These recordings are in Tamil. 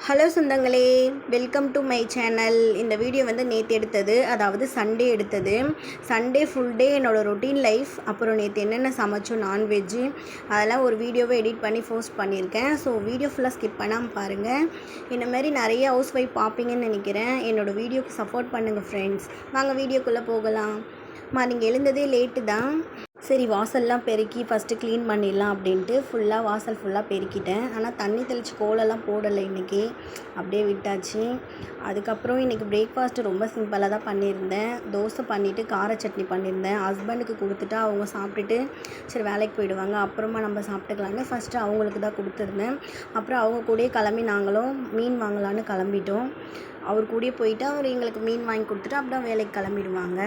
ஹலோ சொந்தங்களே, வெல்கம் டு மை சேனல். இந்த வீடியோ வந்து நேற்று எடுத்தது, அதாவது சண்டே எடுத்தது. சண்டே ஃபுல் டே என்னோடய ரொட்டீன் லைஃப். அப்புறம் நேற்று என்னென்ன சமைச்சோம் நான்வெஜ்ஜு, அதெல்லாம் ஒரு வீடியோவை எடிட் பண்ணி போஸ்ட் பண்ணியிருக்கேன். ஸோ வீடியோ ஃபுல்லாக ஸ்கிப் பண்ணாமல் பாருங்கள். இந்த மாதிரி நிறைய ஹவுஸ் ஒய்ஃப் பார்ப்பீங்கன்னு நினைக்கிறேன். என்னோடய வீடியோக்கு சப்போர்ட் பண்ணுங்கள் ஃப்ரெண்ட்ஸ். வாங்க வீடியோக்குள்ளே போகலாம். நீங்கள் எழுந்ததே லேட்டு தான். சரி, வாசல்லாம் பெருக்கி ஃபஸ்ட்டு க்ளீன் பண்ணிடலாம் அப்படின்ட்டு வாசல் ஃபுல்லாக பெருக்கிட்டேன். ஆனால் தண்ணி தெளித்து கோலெல்லாம் போடலை இன்றைக்கி, அப்படியே விட்டாச்சு. அதுக்கப்புறம் இன்றைக்கி பிரேக்ஃபாஸ்ட்டு ரொம்ப சிம்பிளாக தான் பண்ணியிருந்தேன். தோசை பண்ணிவிட்டு கார சட்னி பண்ணியிருந்தேன். ஹஸ்பண்டுக்கு கொடுத்துட்டு அவங்க சாப்பிட்டுட்டு சரி வேலைக்கு போயிடுவாங்க, அப்புறமா நம்ம சாப்பிட்டுக்கலான்னு ஃபஸ்ட்டு அவங்களுக்கு தான் கொடுத்துருந்தேன். அப்புறம் அவங்க கூடயே கிளம்பி நாங்களும் மீன் வாங்கலான்னு கிளம்பிட்டோம். அவர் கூடயே போயிட்டு அவர் எங்களுக்கு மீன் வாங்கி கொடுத்துட்டு அப்புறம் வேலைக்கு கிளம்பிடுவாங்க.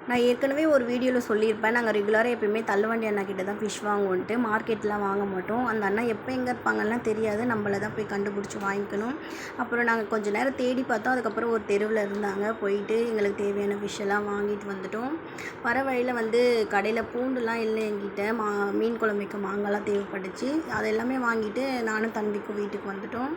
நான் ஏற்கனவே ஒரு வீடியோவில் சொல்லியிருப்பேன், நாங்கள் ரெகுலராக எப்போயுமே தள்ளுவண்டி அண்ணா கிட்ட தான் ஃபிஷ் வாங்குவோன்ட்டு. மார்க்கெட்லாம் வாங்க மாட்டோம். அந்த அண்ணா எப்போ எங்கே இருப்பாங்கலாம் தெரியாது, நம்மளை தான் போய் கண்டுபிடிச்சி வாங்கிக்கணும். அப்புறம் நாங்கள் கொஞ்சம் நேரம் தேடி பார்த்தோம். அதுக்கப்புறம் ஒரு தெருவில் இருந்தாங்க, போயிட்டு எங்களுக்கு தேவையான ஃபிஷ் எல்லாம் வாங்கிட்டு வந்துட்டோம். வர வழியில் வந்து கடையில் பூண்டுலாம் இல்லை என்கிட்ட, மீன் குழம்பு வைக்க மாங்காய்லாம் தேவைப்பட்டுச்சு. அது எல்லாமே வாங்கிட்டு நானும் தம்பிக்கும் வீட்டுக்கு வந்துட்டோம்.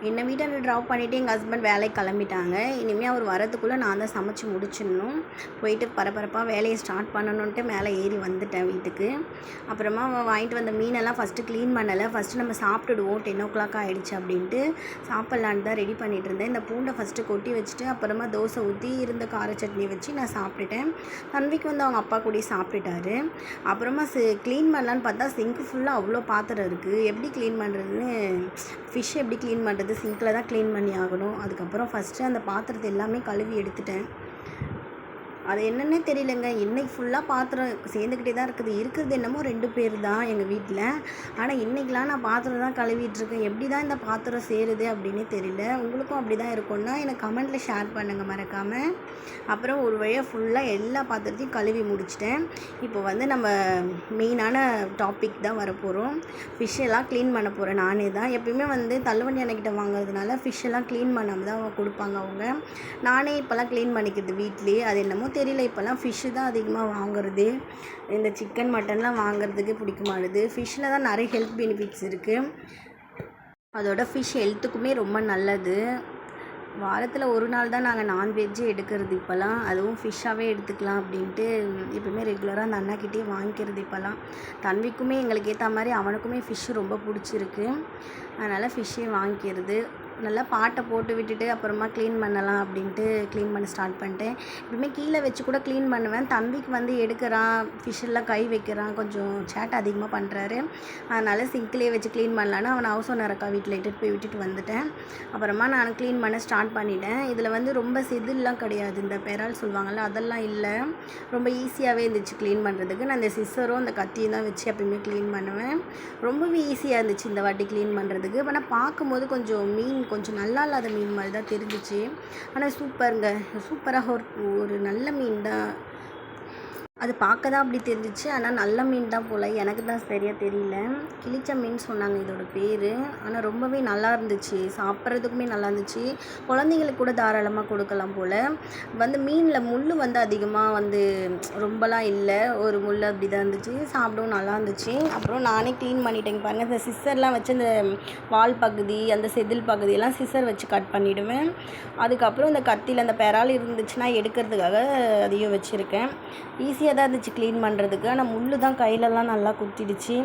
என்னை வீட்டை ட்ராப் பண்ணிவிட்டு எங்கள் ஹஸ்பண்ட் வேலைக்கு கிளம்பிட்டாங்க. இனிமேல் அவர் வரதுக்குள்ளே நான் தான் சமைச்சு முடிச்சிடணும். போயிட்டு பரபரப்பாக வேலையை ஸ்டார்ட் பண்ணணுன்ட்டு மேலே ஏறி வந்துட்டேன் வீட்டுக்கு. அப்புறமா வாங்கிட்டு வந்த மீனெல்லாம் ஃபஸ்ட்டு க்ளீன் பண்ணலை. ஃபஸ்ட்டு நம்ம சாப்பிட்டுடுவோம், 10 ஆகிடுச்சு அப்படின்ட்டு சாப்பிட்லான்னு தான் ரெடி பண்ணிகிட்டு இருந்தேன். இந்த பூண்டை ஃபஸ்ட்டு கொட்டி வச்சுட்டு அப்புறமா தோசை ஊற்றி இருந்த கார சட்னி வச்சு நான் சாப்பிட்டுட்டேன். தம்பிக்கு வந்து அவங்க அப்பா கூடயே சாப்பிட்டுட்டாரு. அப்புறமா க்ளீன் பண்ணலான்னு பார்த்தா சிங்க்கு ஃபுல்லாக அவ்வளோ பாத்திரம் இருக்குது. எப்படி க்ளீன் பண்ணுறதுன்னு, ஃபிஷ் எப்படி க்ளீன் பண்ணுறது, சிங்கில் தான் க்ளீன் பண்ணி ஆகணும். அதுக்கப்புறம் ஃபஸ்ட்டு அந்த பாத்திரத்தை எல்லாமே கழுவி எடுத்துட்டேன். அது என்னென்னே தெரியலங்க, இன்றைக்கி ஃபுல்லாக பாத்திரம் சேர்ந்துக்கிட்டே தான் இருக்குது. இருக்கிறது என்னமோ 2 பேர் தான் எங்கள் வீட்டில். ஆனால் இன்றைக்கெலாம் நான் பாத்திரம் தான் கழுவிட்டுருக்கேன். எப்படி தான் இந்த பாத்திரம் சேருது அப்படின்னே தெரியல. உங்களுக்கும் அப்படி தான் இருக்கும்னா எனக்கு கமெண்ட்டில் ஷேர் பண்ணுங்கள் மறக்காமல். அப்புறம் ஒரு வழியாக ஃபுல்லாக எல்லா பாத்திரத்தையும் கழுவி முடிச்சிட்டேன். இப்போ வந்து நம்ம மெயினான டாபிக் தான் வரப்போகிறோம். ஃபிஷ்ஷெல்லாம் க்ளீன் பண்ண போகிறேன் நானே தான். எப்பயுமே வந்து தள்ளுவண்டி அன்னைக்கிட்ட வாங்குறதுனால ஃபிஷ்ஷெல்லாம் க்ளீன் பண்ணாமல் தான் கொடுப்பாங்க அவங்க. நானே இப்போல்லாம் க்ளீன் பண்ணிக்கிறது வீட்லேயே. அது என்னமோ தெரியல, இப்போல்லாம் ஃபிஷ்ஷு தான் அதிகமாக வாங்குறது. இந்த சிக்கன் மட்டன்லாம் வாங்குறதுக்கு பிடிக்க மாட்டுது. ஃபிஷ்ஷில் தான் நிறைய ஹெல்த் பெனிஃபிட்ஸ் இருக்குது. அதோட ஃபிஷ் ஹெல்த்துக்குமே ரொம்ப நல்லது. வாரத்தில் ஒரு நாள் தான் நாங்கள் நான்வெஜ்ஜே எடுக்கிறது இப்போல்லாம். அதுவும் ஃபிஷ்ஷாகவே எடுத்துக்கலாம் அப்படின்ட்டு எப்பவுமே ரெகுலராக அந்த அண்ணாக்கிட்டே வாங்கிக்கிறது இப்போல்லாம். தன்விக்குமே எங்களுக்கு ஏற்ற மாதிரி அவனுக்குமே ஃபிஷ்ஷு ரொம்ப பிடிச்சிருக்கு. அதனால் ஃபிஷ்ஷே வாங்கிக்கிறது. நல்லா பாட்டை போட்டு விட்டுட்டு அப்புறமா க்ளீன் பண்ணலாம் அப்படின்ட்டு க்ளீன் பண்ண ஸ்டார்ட் பண்ணிட்டேன். எப்பவுமே கீழே வச்சு கூட க்ளீன் பண்ணுவேன். தம்பிக்கு வந்து எடுக்கிறான், ஃபிஷ்ஷெல்லாம் கை வைக்கிறான், கொஞ்சம் சேட்டை அதிகமாக பண்ணுறாரு. அதனால் சிங்க்லேயே வச்சு க்ளீன் பண்ணலான்னு அவனை ஹவுஸ் ஓனர் அக்கா வீட்டில் இட்டுட்டு போய் விட்டுட்டு வந்துட்டேன். அப்புறமா நான் க்ளீன் பண்ண ஸ்டார்ட் பண்ணிட்டேன். இதில் வந்து ரொம்ப செதில்லாம் கிடையாது, இந்த பெரால் சொல்லுவாங்கள்ல அதெல்லாம் இல்லை. ரொம்ப ஈஸியாகவே இருந்துச்சு க்ளீன் பண்ணுறதுக்கு. நான் இந்த சிஸ்ஸரும் அந்த கத்தியும் தான் வச்சு எப்பயுமே க்ளீன் பண்ணுவேன். ரொம்பவே ஈஸியாக இருந்துச்சு இந்த வாட்டி க்ளீன் பண்ணுறதுக்கு. ஆனால் பார்க்கும்போது கொஞ்சம் நல்லா இல்லாத மீன் மாதிரி தான் தெரிஞ்சிச்சு. ஆனால் சூப்பராக ஒரு நல்ல மீன் தான். அது பார்க்க தான் அப்படி தெரிஞ்சிச்சு, ஆனால் நல்ல மீன் தான் போல், எனக்கு தான் சரியாக தெரியல. கிளிச்ச மீன் சொன்னாங்க இதோட பேர். ஆனால் ரொம்பவே நல்லா இருந்துச்சு, சாப்பிட்றதுக்குமே நல்லா இருந்துச்சு. குழந்தைங்களுக்கு கூட தாராளமாக கொடுக்கலாம் போல். வந்து மீனில் முள் வந்து அதிகமாக வந்து ரொம்பலாம் இல்லை, ஒரு முள் அப்படி தான் இருந்துச்சு. சாப்பிடவும் நல்லா இருந்துச்சு. அப்புறம் நானே க்ளீன் பண்ணிட்டேங்க பாருங்கள். இந்த சிஸ்ஸர்லாம் வச்சு அந்த வால் பகுதி, அந்த செதில் பகுதியெல்லாம் சிஸ்ஸர் வச்சு கட் பண்ணிவிடுவேன். அதுக்கப்புறம் இந்த கத்தியில் அந்த பெரால் இருந்துச்சுன்னா எடுக்கிறதுக்காக அதையும் வச்சுருக்கேன். ஈஸியாக தான் இருந்துச்சு க்ளீன் பண்ணுறதுக்கு. ஆனால் முள் தான் கையிலலாம் நல்லா குத்திடுச்சு.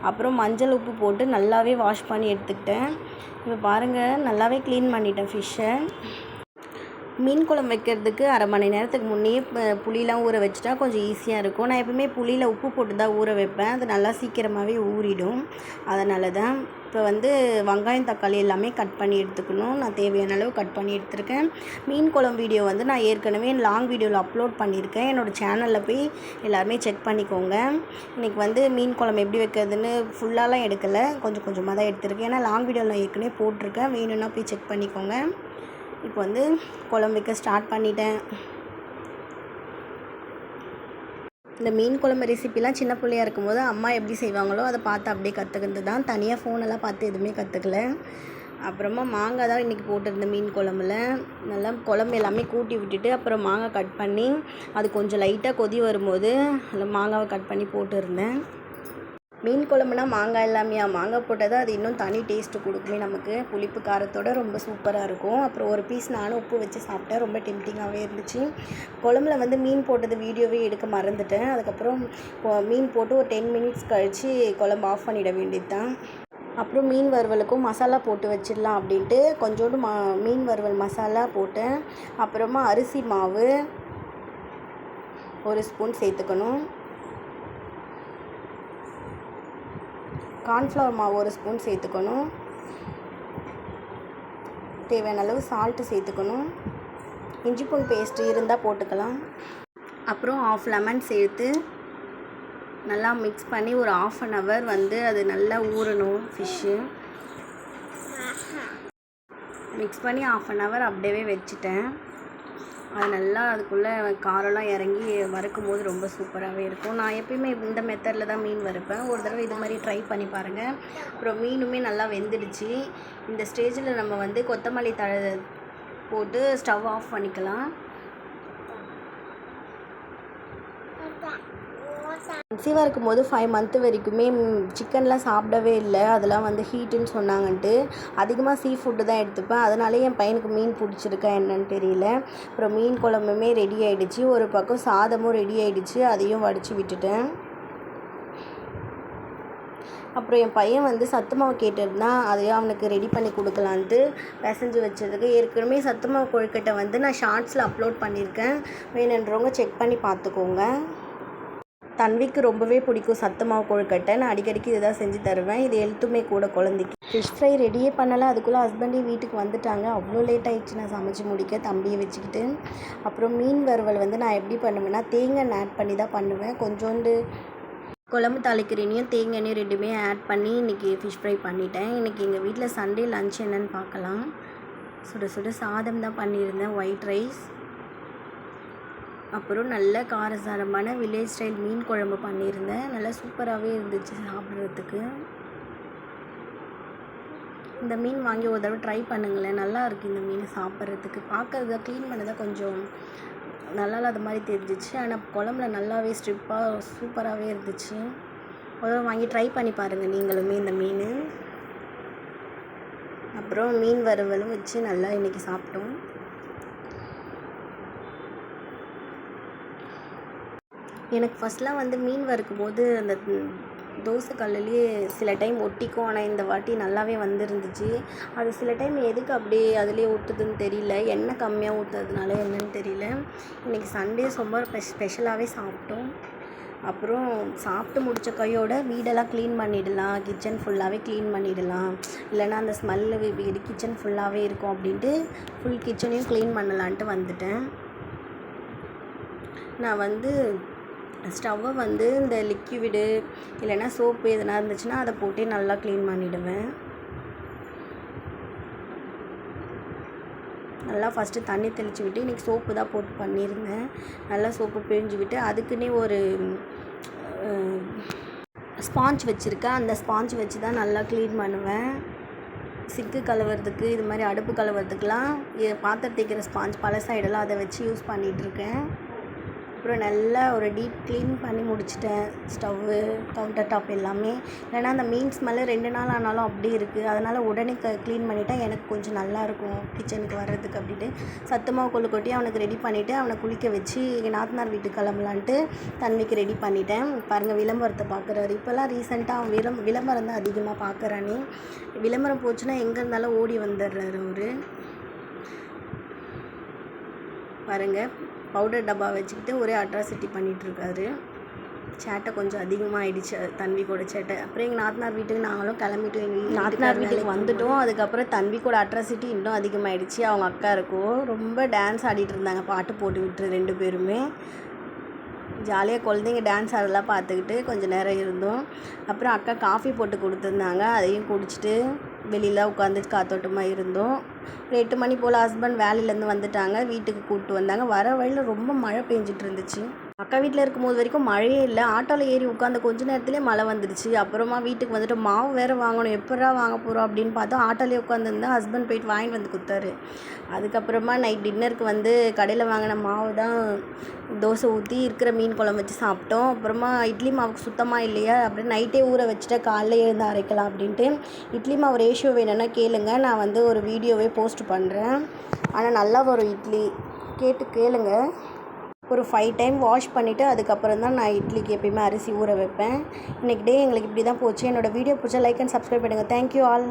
அப்புறம் மஞ்சள் உப்பு போட்டு நல்லாவே வாஷ் பண்ணி எடுத்துக்கிட்டேன். இப்போ பாருங்கள், நல்லாவே க்ளீன் பண்ணிட்டேன் ஃபிஷ்ஷை. மீன் குழம்பு வைக்கிறதுக்கு 1/2 மணி நேரத்துக்கு முன்னையே புளியெலாம் ஊற வச்சுட்டா கொஞ்சம் ஈஸியாக இருக்கும். நான் எப்பவுமே புளியில் உப்பு போட்டு தான் ஊற வைப்பேன். அது நல்லா சீக்கிரமாகவே ஊறிடும். அதனால தான் இப்போ வந்து வெங்காயம் தக்காளி எல்லாமே கட் பண்ணி எடுத்துக்கணும். நான் தேவையான அளவு கட் பண்ணி எடுத்துருக்கேன். மீன் குழம்பு வீடியோ வந்து நான் ஏற்கனவே லாங் வீடியோவில் அப்லோட் பண்ணியிருக்கேன். என்னோடய சேனலில் போய் எல்லாருமே செக் பண்ணிக்கோங்க. இன்றைக்கி வந்து மீன் குழம்பு எப்படி வைக்கிறதுன்னு ஃபுல்லாலாம் எடுக்கலை, கொஞ்சம் கொஞ்சமாக தான் எடுத்துருக்கேன். ஏன்னா லாங் வீடியோவில் நான் ஏற்கனவே போட்டிருக்கேன், வேணும்னா போய் செக் பண்ணிக்கோங்க. இப்போ வந்து குழம்பு வைக்க ஸ்டார்ட் பண்ணிட்டேன். இந்த மீன் குழம்பு ரெசிபிலாம் சின்ன பிள்ளையாக இருக்கும்போது அம்மா எப்படி செய்வாங்களோ அதை பார்த்து அப்படியே கற்றுக்கிறது தான். தனியாக ஃபோனெல்லாம் பார்த்து எதுவுமே கற்றுக்கல. அப்புறமா மாங்காய் தான் இன்றைக்கி போட்டிருந்தேன் மீன் குழம்புல. நல்லா குழம்பு எல்லாமே கூட்டி விட்டுட்டு அப்புறம் மாங்காய் கட் பண்ணி அது கொஞ்சம் லைட்டாக கொதி வரும்போது அதில் மாங்காவை கட் பண்ணி போட்டுருந்தேன். மீன் குழம்புனா மாங்காய் இல்லாமையா, மாங்காய் போட்டால் தான் அது இன்னும் தனி டேஸ்ட்டு கொடுக்குமே நமக்கு. புளிப்பு காரத்தோட ரொம்ப சூப்பராக இருக்கும். அப்புறம் ஒரு பீஸ் நானும் உப்பு வச்சு சாப்பிட்டேன். ரொம்ப டெம்டிங்காகவே இருந்துச்சு. குழம்புல வந்து மீன் போட்டது வீடியோவே எடுக்க மறந்துட்டேன். அதுக்கப்புறம் மீன் போட்டு ஒரு 10 மினிட்ஸ் கழித்து குழம்பு ஆஃப் பண்ணிட வேண்டியது தான். அப்புறம் மீன் வறுவலுக்கும் மசாலா போட்டு வச்சிடலாம் அப்படின்ட்டு கொஞ்சோண்டு மீன் வறுவல் மசாலா போட்டேன். அப்புறமா அரிசி மாவு 1 ஸ்பூன் சேர்த்துக்கணும். கார்ன்ஃப்ளவர் மாவு 1 ஸ்பூன் சேர்த்துக்கணும். தேவையான அளவு சால்ட்டு சேர்த்துக்கணும். இஞ்சி பூண்டு பேஸ்ட்டு இருந்தால் போட்டுக்கலாம். அப்புறம் 1/2 லெமன் சேர்த்து நல்லா மிக்ஸ் பண்ணி ஒரு 1/2 hour வந்து அது நல்லா ஊறணும். ஃபிஷ்ஷு மிக்ஸ் பண்ணி 1/2 hour அப்படியே வச்சுட்டேன். அது நல்லா அதுக்குள்ளே காரெல்லாம் இறங்கி வறுக்கும் போது ரொம்ப சூப்பராகவே இருக்கும். நான் எப்பயுமே இந்த மெத்தடில் தான் மீன் வறுப்பேன். ஒரு தடவை இது மாதிரி ட்ரை பண்ணி பாருங்கள். அப்புறம் மீனுமே நல்லா வெந்துடுச்சு. இந்த ஸ்டேஜில் நம்ம வந்து கொத்தமல்லி தழை போட்டு ஸ்டவ் ஆஃப் பண்ணிக்கலாம். கன்சீவாக இருக்கும்போது 5 month வரைக்குமே சிக்கன்லாம் சாப்பிடவே இல்லை. அதெல்லாம் வந்து ஹீட்டுன்னு சொன்னாங்கன்ட்டு அதிகமாக சீ ஃபுட்டு தான் எடுத்துப்பேன். அதனாலே என் பையனுக்கு மீன் பிடிச்சிருக்கா என்னன்னு தெரியல. அப்புறம் மீன் குழம்புமே ரெடி ஆகிடுச்சு. ஒரு பக்கம் சாதமும் ரெடி ஆகிடுச்சு. அதையும் வடித்து விட்டுட்டேன். அப்புறம் என் பையன் வந்து சத்து மாவு கேட்டிருந்தான். அதையும் அவனுக்கு ரெடி பண்ணி கொடுக்கலான்ட்டு பிசைஞ்சு வச்சதுக்கு. ஏற்கனவே சத்து மாவு கொழுக்கட்டை வந்து நான் ஷார்ட்ஸில் அப்லோட் பண்ணியிருக்கேன். வேணுன்றவங்க செக் பண்ணி பார்த்துக்கோங்க. தன்விக்கு ரொம்பவே பிடிக்கும் சத்து மாவு கொழுக்கட்டை. நான் அடிக்கடிக்கு இதை தான் செஞ்சு தருவேன். இது ஹெல்த்துமே கூட குழந்தைக்கு. ஃபிஷ் ஃப்ரை ரெடியே பண்ணலை. அதுக்குள்ளே ஹஸ்பண்டே வீட்டுக்கு வந்துட்டாங்க. அவ்வளோ லேட் ஆகிடுச்சு நான் சமைச்சு முடிக்க தம்பியை வச்சுக்கிட்டு. அப்புறம் மீன் வறுவல் வந்து நான் எப்படி பண்ணுவேன்னா தேங்காய் ஆட் பண்ணி தான் பண்ணுவேன். கொஞ்சோண்டு குழம்பு தாளிக்கிறீனையும் தேங்காய் எண்ணெய் ரெண்டுமே ஆட் பண்ணி இன்றைக்கி ஃபிஷ் ஃப்ரை பண்ணிட்டேன். இன்றைக்கி எங்கள் வீட்டில் சண்டே லன்ச் என்னன்னு பார்க்கலாம். சுட சுட சாதம் தான் பண்ணியிருந்தேன், ஒயிட் ரைஸ். அப்புறம் நல்ல காரசாரமான வில்லேஜ் ஸ்டைல் மீன் குழம்பு பண்ணியிருந்தேன். நல்லா சூப்பராகவே இருந்துச்சு சாப்பிட்றதுக்கு. இந்த மீன் வாங்கி ஒரு தடவை ட்ரை பண்ணுங்களேன். நல்லா இருக்குது இந்த மீன் சாப்பிட்றதுக்கு. பார்க்கறத க்ளீன் பண்ணதான் கொஞ்சம் நல்லா இல்லாத மாதிரி தெரிஞ்சிச்சு. ஆனால் குழம்புல நல்லாவே ஸ்ட்ரிப்பாக சூப்பராகவே இருந்துச்சு. ஒரு தடவை வாங்கி ட்ரை பண்ணி பாருங்கள் நீங்களுமே இந்த மீன். அப்புறம் மீன் வறுவலும் வச்சு நல்லா இன்றைக்கி சாப்பிட்டோம். எனக்கு ஃபஸ்ட்லாம் வந்து மீன் வறுக்கும் போது அந்த தோசை கல்லுலேயே சில டைம் ஒட்டிக்கும். ஆனால் இந்த வாட்டி நல்லாவே வந்துருந்துச்சு. அது சில டைம் எதுக்கு அப்படியே அதுலேயே ஒட்டுதுன்னு தெரியல. எண்ணெய் கம்மியாக ஊற்றுறதுனால என்னன்னு தெரியல. இன்றைக்கி சண்டே ரொம்ப ஸ்பெஷலாகவே சாப்பிட்டோம். அப்புறம் சாப்பிட்டு முடித்த கையோட வீடெல்லாம் க்ளீன் பண்ணிடலாம். கிச்சன் ஃபுல்லாகவே க்ளீன் பண்ணிடலாம். இல்லைன்னா அந்த ஸ்மெல்லு வீடு கிச்சன் ஃபுல்லாகவே இருக்கும் அப்படின்ட்டு ஃபுல் கிச்சனையும் க்ளீன் பண்ணலான்ட்டு வந்துட்டேன். நான் வந்து ஸ்டவ்வை வந்து இந்த லிக்விடு இல்லைன்னா சோப்பு எதுனா இருந்துச்சுன்னா அதை போட்டு நல்லா க்ளீன் பண்ணிவிடுவேன். நல்லா ஃபஸ்ட்டு தண்ணி தெளித்து விட்டு இன்றைக்கி சோப்பு தான் போட்டு பண்ணியிருந்தேன். நல்லா சோப்பு பிழிஞ்சு விட்டு அதுக்குன்னே ஒரு ஸ்பாஞ்ச் வச்சுருக்கேன். அந்த ஸ்பாஞ்ச் வச்சு தான் நல்லா க்ளீன் பண்ணுவேன். சிக்கு கழுவுறதுக்கு இது மாதிரி அடுப்பு கழுவுறதுக்கெலாம் பாத்திரம் தேய்க்கிற ஸ்பாஞ்ச் பழசாயிடலாம், அதை வச்சு யூஸ் பண்ணிகிட்ருக்கேன். அப்புறம் நல்லா ஒரு டீப் க்ளீன் பண்ணி முடிச்சிட்டேன். ஸ்டவ்வு, கவுண்டர் டாப் எல்லாமே. இல்லைனா அந்த மீன் ஸ்மெல்லு 2 நாள் ஆனாலும் அப்படி இருக்குது. அதனால் உடனே க்ளீன் பண்ணிட்டா எனக்கு கொஞ்சம் நல்லாயிருக்கும் கிச்சனுக்கு வர்றதுக்கு அப்படின்ட்டு சத்து மாவு கொள்ளு கொட்டி அவனுக்கு ரெடி பண்ணிவிட்டு அவனை குளிக்க வச்சு எங்கள் நாத்தனார் வீட்டுக்கு கிளம்பலான்ட்டு தன்விக்கு ரெடி பண்ணிட்டேன். பாருங்கள் விளம்பரத்தை பார்க்குறாரு. இப்போல்லாம் ரீசெண்டாக அவன் விளம்பரம் தான் அதிகமாக பார்க்குறானே. விளம்பரம் போச்சுன்னா எங்கே இருந்தாலும் ஓடி வந்துடுறாரு அவரு. பாருங்கள் பவுடர் டப்பா வச்சுக்கிட்டு ஒரே அட்ராசிட்டி பண்ணிகிட்ருக்காரு. சேட்டை கொஞ்சம் அதிகமாக ஆகிடுச்சு தன்வி கூட சேட்டை. அப்புறம் எங்கள் நாத்தனார் வீட்டுக்கு நாங்களும் கிளம்பிட்டு எங்கள் நாத்தனார் வீட்டுக்கு வந்துட்டோம். அதுக்கப்புறம் தன்வி கூட அட்ராசிட்டி இன்னும் அதிகமாகிடுச்சு. அவங்க அக்கா இருக்கும் ரொம்ப டான்ஸ் ஆடிட்டு இருந்தாங்க, பாட்டு போட்டு விட்டு 2 பேருமே ஜாலியாக குழந்தைங்க டான்ஸ் ஆடலாம் பார்த்துக்கிட்டு கொஞ்சம் நேரம் இருந்தோம். அப்புறம் அக்கா காஃபி போட்டு கொடுத்துருந்தாங்க, அதையும் குடிச்சிட்டு வெளியில் உட்காந்து காத்தோட்டமாக இருந்தோம். ஒரு 8 மணி போல் ஹஸ்பண்ட் வேலையிலேருந்து வந்துட்டாங்க. வீட்டுக்கு கூப்பிட்டு வந்தாங்க. வர வழியில் ரொம்ப மழை பெஞ்சிட்டு இருந்துச்சு. அக்கா வீட்டில் இருக்கும்போது வரைக்கும் மழையே இல்லை. ஆட்டோவில் ஏறி உட்காந்த கொஞ்ச நேரத்துலேயே மழை வந்துடுச்சு. அப்புறமா வீட்டுக்கு வந்துட்டு மாவு வேறு வாங்கணும், எப்படா வாங்க போகிறோம் அப்படின்னு பார்த்தா ஆட்டோலேயே உட்காந்துருந்தேன். ஹஸ்பண்ட் போயிட்டு வாங்கிட்டு வந்து கொடுத்தாரு. அதுக்கப்புறமா நைட் டின்னருக்கு வந்து கடையில் வாங்கின மாவு தான் தோசை ஊற்றி இருக்கிற மீன் குழம்பு வச்சு சாப்பிட்டோம். அப்புறமா இட்லி மாவுக்கு சுத்தமாக இல்லையா அப்படின்னு நைட்டே ஊற வச்சுட்டு காலைல எழுந்து அரைக்கலாம் அப்படின்ட்டு. இட்லி மாவு ரேஷியோ வேணும்னா கேளுங்க, நான் வந்து ஒரு வீடியோவே போஸ்ட் பண்ணுறேன். ஆனால் நல்லா வரும் இட்லி, கேளுங்க. ஒரு 5 டைம் வாஷ் பண்ணிவிட்டு அதுக்கப்புறம் தான் நான் இட்லிக்கு எப்பயுமே அரிசி ஊற வைப்பேன். இன்றைக்கி டே எங்களுக்கு இப்படி தான் போச்சு. என்னோடய வீடியோ பிடிச்சா லைக் அண்ட் சப்ஸ்கிரைப் பண்ணுங்கள். Thank you all.